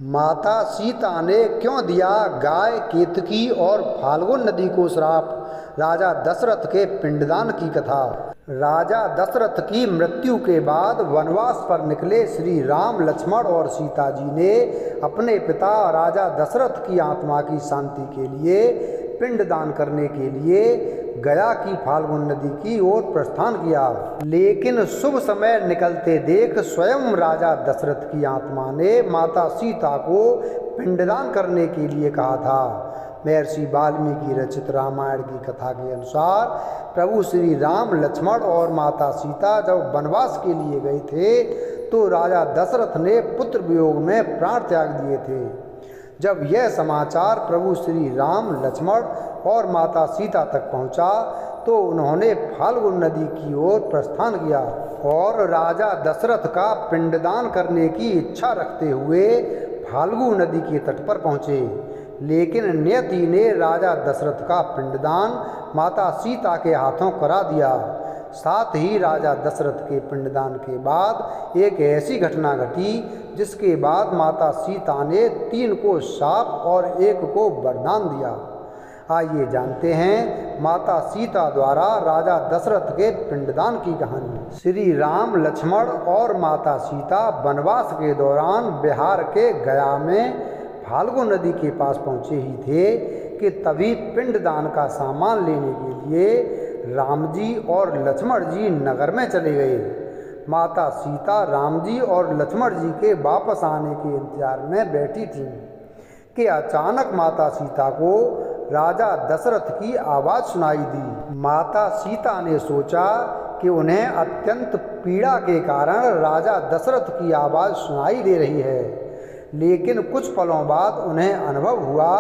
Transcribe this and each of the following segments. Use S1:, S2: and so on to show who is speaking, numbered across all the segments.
S1: माता सीता ने क्यों दिया गाय, केतकी और फाल्गुन नदी को श्राप? राजा दशरथ के पिंडदान की कथा। राजा दशरथ की मृत्यु के बाद वनवास पर निकले श्री राम, लक्ष्मण और सीता जी ने अपने पिता राजा दशरथ की आत्मा की शांति के लिए पिंडदान करने के लिए गया की फाल्गुन नदी की ओर प्रस्थान किया। लेकिन शुभ समय निकलते देख स्वयं राजा दशरथ की आत्मा ने माता सीता को पिंडदान करने के लिए कहा था। महर्षि वाल्मीकि रचित रामायण की कथा के अनुसार प्रभु श्री राम, लक्ष्मण और माता सीता जब वनवास के लिए गए थे तो राजा दशरथ ने पुत्र वियोग में प्राण त्याग दिए थे। जब यह समाचार प्रभु श्री राम, लक्ष्मण और माता सीता तक पहुंचा तो उन्होंने फाल्गुन नदी की ओर प्रस्थान किया और राजा दशरथ का पिंडदान करने की इच्छा रखते हुए फाल्गु नदी के तट पर पहुँचे। लेकिन नियति ने राजा दशरथ का पिंडदान माता सीता के हाथों करा दिया। साथ ही राजा दशरथ के पिंडदान के बाद एक ऐसी घटना घटी जिसके बाद माता सीता ने 3 को शाप और 1 को वरदान दिया। आइए जानते हैं माता सीता द्वारा राजा दशरथ के पिंडदान की कहानी। श्री राम, लक्ष्मण और माता सीता वनवास के दौरान बिहार के गया में फाल्गु नदी के पास पहुँचे ही थे कि तभी पिंडदान का सामान लेने के लिए राम जी और लक्ष्मण जी नगर में चले गए। माता सीता राम जी और लक्ष्मण जी के वापस आने के इंतजार में बैठी थीं कि अचानक माता सीता को राजा दशरथ की आवाज़ सुनाई दी। माता सीता ने सोचा कि उन्हें अत्यंत पीड़ा के कारण राजा दशरथ की आवाज़ सुनाई दे रही है। लेकिन कुछ पलों बाद उन्हें अनुभव हुआ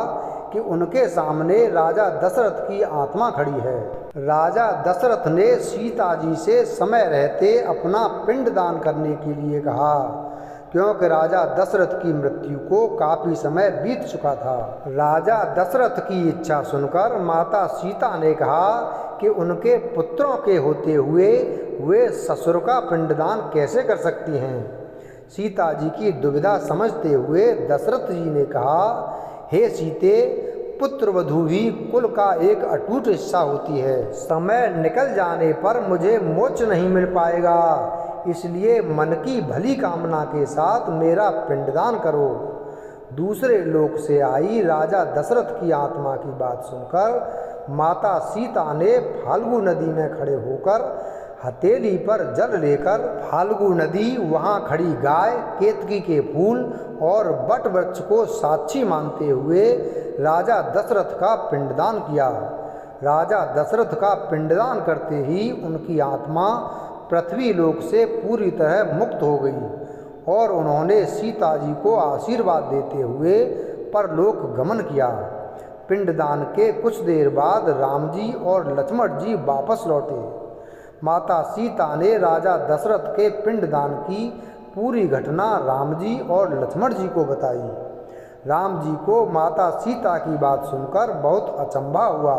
S1: कि उनके सामने राजा दशरथ की आत्मा खड़ी है। राजा दशरथ ने सीता जी से समय रहते अपना पिंडदान करने के लिए कहा, क्योंकि राजा दशरथ की मृत्यु को काफ़ी समय बीत चुका था। राजा दशरथ की इच्छा सुनकर माता सीता ने कहा कि उनके पुत्रों के होते हुए वे ससुर का पिंडदान कैसे कर सकती हैं। सीता जी की दुविधा समझते हुए दशरथ जी ने कहा, हे सीते, पुत्र वधू भी कुल का एक अटूट हिस्सा होती है। समय निकल जाने पर मुझे मोक्ष नहीं मिल पाएगा, इसलिए मन की भली कामना के साथ मेरा पिंडदान करो। दूसरे लोक से आई राजा दशरथ की आत्मा की बात सुनकर माता सीता ने फाल्गु नदी में खड़े होकर हथेली पर जल लेकर फाल्गु नदी, वहाँ खड़ी गाय, केतकी के फूल और बट वृक्ष को साक्षी मानते हुए राजा दशरथ का पिंडदान किया। राजा दशरथ का पिंडदान करते ही उनकी आत्मा पृथ्वी लोक से पूरी तरह मुक्त हो गई और उन्होंने सीता जी को आशीर्वाद देते हुए परलोक गमन किया। पिंडदान के कुछ देर बाद राम जी और लक्ष्मण जी वापस लौटे। माता सीता ने राजा दशरथ के पिंडदान की पूरी घटना राम जी और लक्ष्मण जी को बताई। राम जी को माता सीता की बात सुनकर बहुत अचंभा हुआ।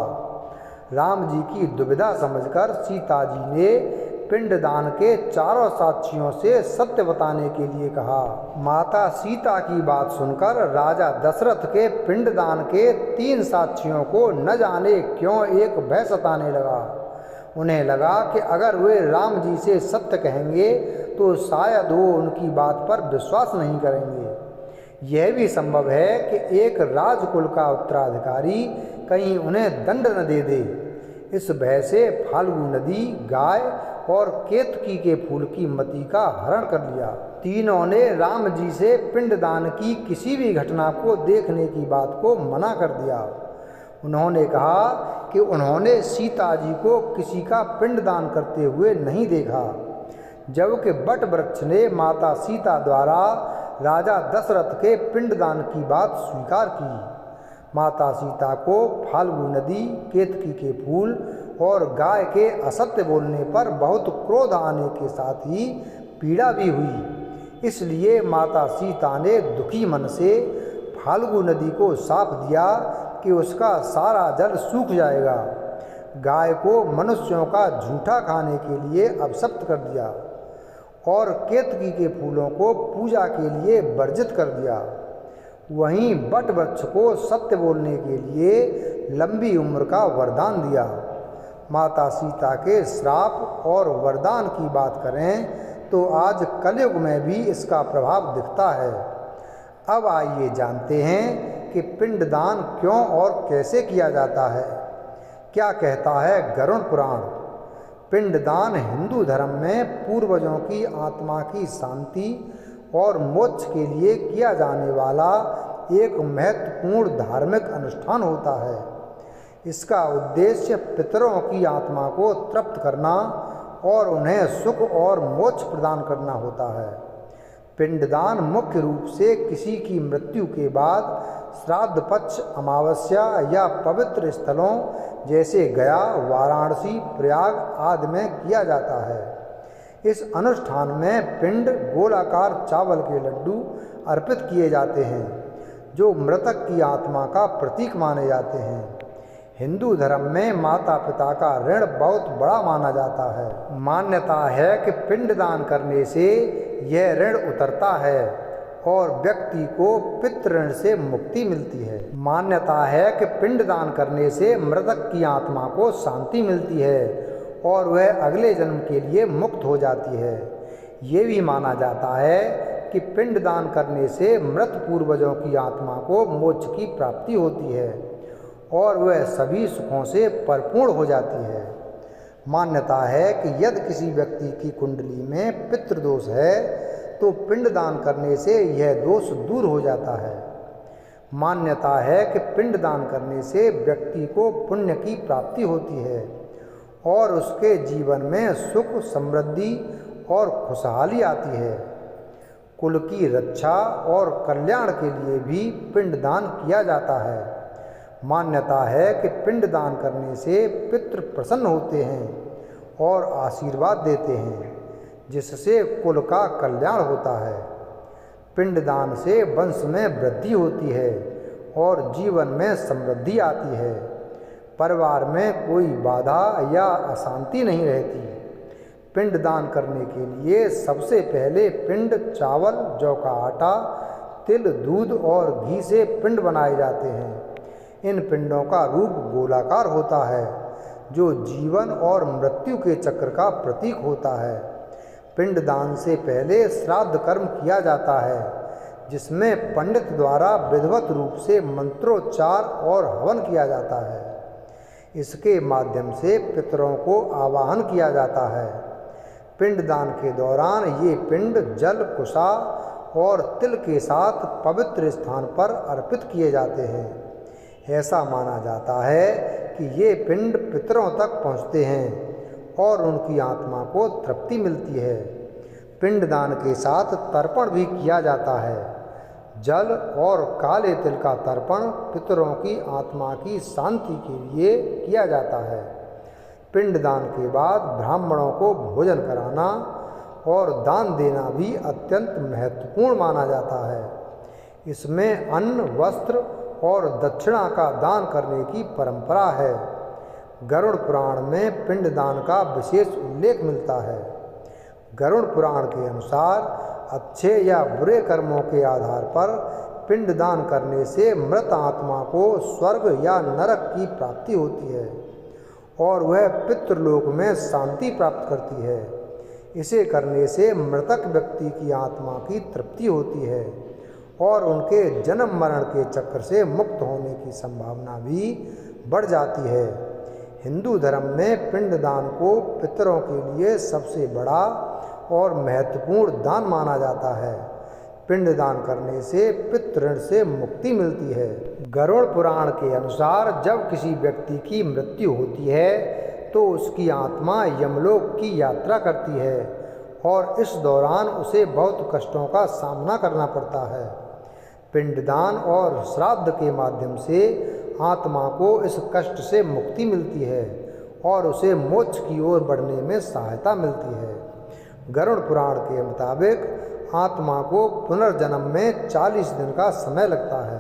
S1: राम जी की दुविधा समझकर सीता जी ने पिंडदान के चारों साक्षियों से सत्य बताने के लिए कहा। माता सीता की बात सुनकर राजा दशरथ के पिंडदान के 3 साक्षियों को न जाने क्यों एक भय सताने लगा। उन्हें लगा कि अगर वे राम जी से सत्य कहेंगे तो शायद वो उनकी बात पर विश्वास नहीं करेंगे। यह भी संभव है कि एक राजकुल का उत्तराधिकारी कहीं उन्हें दंड न दे दे। इस भय से फाल्गु नदी, गाय और केतकी के फूल की मति का हरण कर लिया। तीनों ने राम जी से पिंडदान की किसी भी घटना को देखने की बात को मना कर दिया। उन्होंने कहा कि उन्होंने सीता जी को किसी का पिंडदान करते हुए नहीं देखा, जबकि बट वृक्ष ने माता सीता द्वारा राजा दशरथ के पिंडदान की बात स्वीकार की। माता सीता को फाल्गु नदी, केतकी के फूल और गाय के असत्य बोलने पर बहुत क्रोध आने के साथ ही पीड़ा भी हुई। इसलिए माता सीता ने दुखी मन से फाल्गु नदी को शाप दिया कि उसका सारा जल सूख जाएगा। गाय को मनुष्यों का झूठा खाने के लिए अपशप्त कर दिया और केतकी के फूलों को पूजा के लिए वर्जित कर दिया। वहीं बट वृक्ष को सत्य बोलने के लिए लंबी उम्र का वरदान दिया। माता सीता के श्राप और वरदान की बात करें तो आज कलयुग में भी इसका प्रभाव दिखता है। अब आइए जानते हैं कि पिंडदान क्यों और कैसे किया जाता है। क्या कहता है गरुड़ पुराण। पिंडदान हिंदू धर्म में पूर्वजों की आत्मा की शांति और मोक्ष के लिए किया जाने वाला एक महत्वपूर्ण धार्मिक अनुष्ठान होता है। इसका उद्देश्य पितरों की आत्मा को तृप्त करना और उन्हें सुख और मोक्ष प्रदान करना होता है। पिंडदान मुख्य रूप से किसी की मृत्यु के बाद श्राद्ध पक्ष, अमावस्या या पवित्र स्थलों जैसे गया, वाराणसी, प्रयाग आदि में किया जाता है। इस अनुष्ठान में पिंड गोलाकार चावल के लड्डू अर्पित किए जाते हैं जो मृतक की आत्मा का प्रतीक माने जाते हैं। हिंदू धर्म में माता पिता का ऋण बहुत बड़ा माना जाता है। मान्यता है कि पिंडदान करने से यह ऋण उतरता है और व्यक्ति को पितृ से मुक्ति मिलती है। मान्यता है कि पिंडदान करने से मृतक की आत्मा को शांति मिलती है और वह अगले जन्म के लिए मुक्त हो जाती है। ये भी माना जाता है कि पिंडदान करने से मृत पूर्वजों की आत्मा को मोक्ष की प्राप्ति होती है और वह सभी सुखों से परिपूर्ण हो जाती है। मान्यता है कि यदि किसी व्यक्ति की कुंडली में पितृदोष है तो पिंडदान करने से यह दोष दूर हो जाता है। मान्यता है कि पिंडदान करने से व्यक्ति को पुण्य की प्राप्ति होती है और उसके जीवन में सुख, समृद्धि और खुशहाली आती है। कुल की रक्षा और कल्याण के लिए भी पिंडदान किया जाता है। मान्यता है कि पिंडदान करने से पितृ प्रसन्न होते हैं और आशीर्वाद देते हैं जिससे कुल का कल्याण होता है। पिंडदान से वंश में वृद्धि होती है और जीवन में समृद्धि आती है। परिवार में कोई बाधा या अशांति नहीं रहती। पिंडदान करने के लिए सबसे पहले पिंड चावल, जौ का आटा, तिल, दूध और घी से पिंड बनाए जाते हैं। इन पिंडों का रूप गोलाकार होता है जो जीवन और मृत्यु के चक्र का प्रतीक होता है। पिंडदान से पहले श्राद्ध कर्म किया जाता है जिसमें पंडित द्वारा विधिवत रूप से मंत्रोच्चार और हवन किया जाता है। इसके माध्यम से पितरों को आवाहन किया जाता है। पिंडदान के दौरान ये पिंड जल, कुशा और तिल के साथ पवित्र स्थान पर अर्पित किए जाते हैं। ऐसा माना जाता है कि ये पिंड पितरों तक पहुँचते हैं और उनकी आत्मा को तृप्ति मिलती है। पिंडदान के साथ तर्पण भी किया जाता है। जल और काले तिल का तर्पण पितरों की आत्मा की शांति के लिए किया जाता है। पिंडदान के बाद ब्राह्मणों को भोजन कराना और दान देना भी अत्यंत महत्वपूर्ण माना जाता है। इसमें अन्न, वस्त्र और दक्षिणा का दान करने की परंपरा है। गरुड़ पुराण में पिंडदान का विशेष उल्लेख मिलता है। गरुड़ पुराण के अनुसार अच्छे या बुरे कर्मों के आधार पर पिंडदान करने से मृत आत्मा को स्वर्ग या नरक की प्राप्ति होती है और वह पितृलोक में शांति प्राप्त करती है। इसे करने से मृतक व्यक्ति की आत्मा की तृप्ति होती है और उनके जन्म मरण के चक्र से मुक्त होने की संभावना भी बढ़ जाती है। हिंदू धर्म में पिंडदान को पितरों के लिए सबसे बड़ा और महत्वपूर्ण दान माना जाता है। पिंडदान करने से पितृ से मुक्ति मिलती है। गरुड़ पुराण के अनुसार जब किसी व्यक्ति की मृत्यु होती है तो उसकी आत्मा यमलोक की यात्रा करती है और इस दौरान उसे बहुत कष्टों का सामना करना पड़ता है। पिंडदान और श्राद्ध के माध्यम से आत्मा को इस कष्ट से मुक्ति मिलती है और उसे मोक्ष की ओर बढ़ने में सहायता मिलती है। गरुड़ पुराण के मुताबिक आत्मा को पुनर्जन्म में 40 दिन का समय लगता है।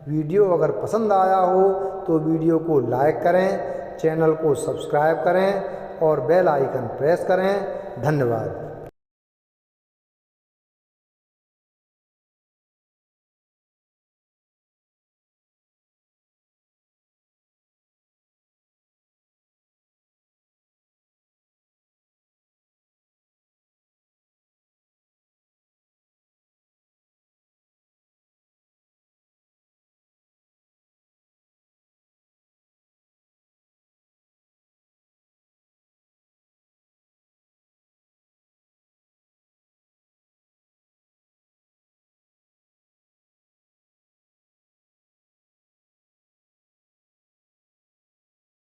S1: वीडियो अगर पसंद आया हो तो वीडियो को लाइक करें, चैनल को सब्सक्राइब करें और बेल आइकन प्रेस करें। धन्यवाद।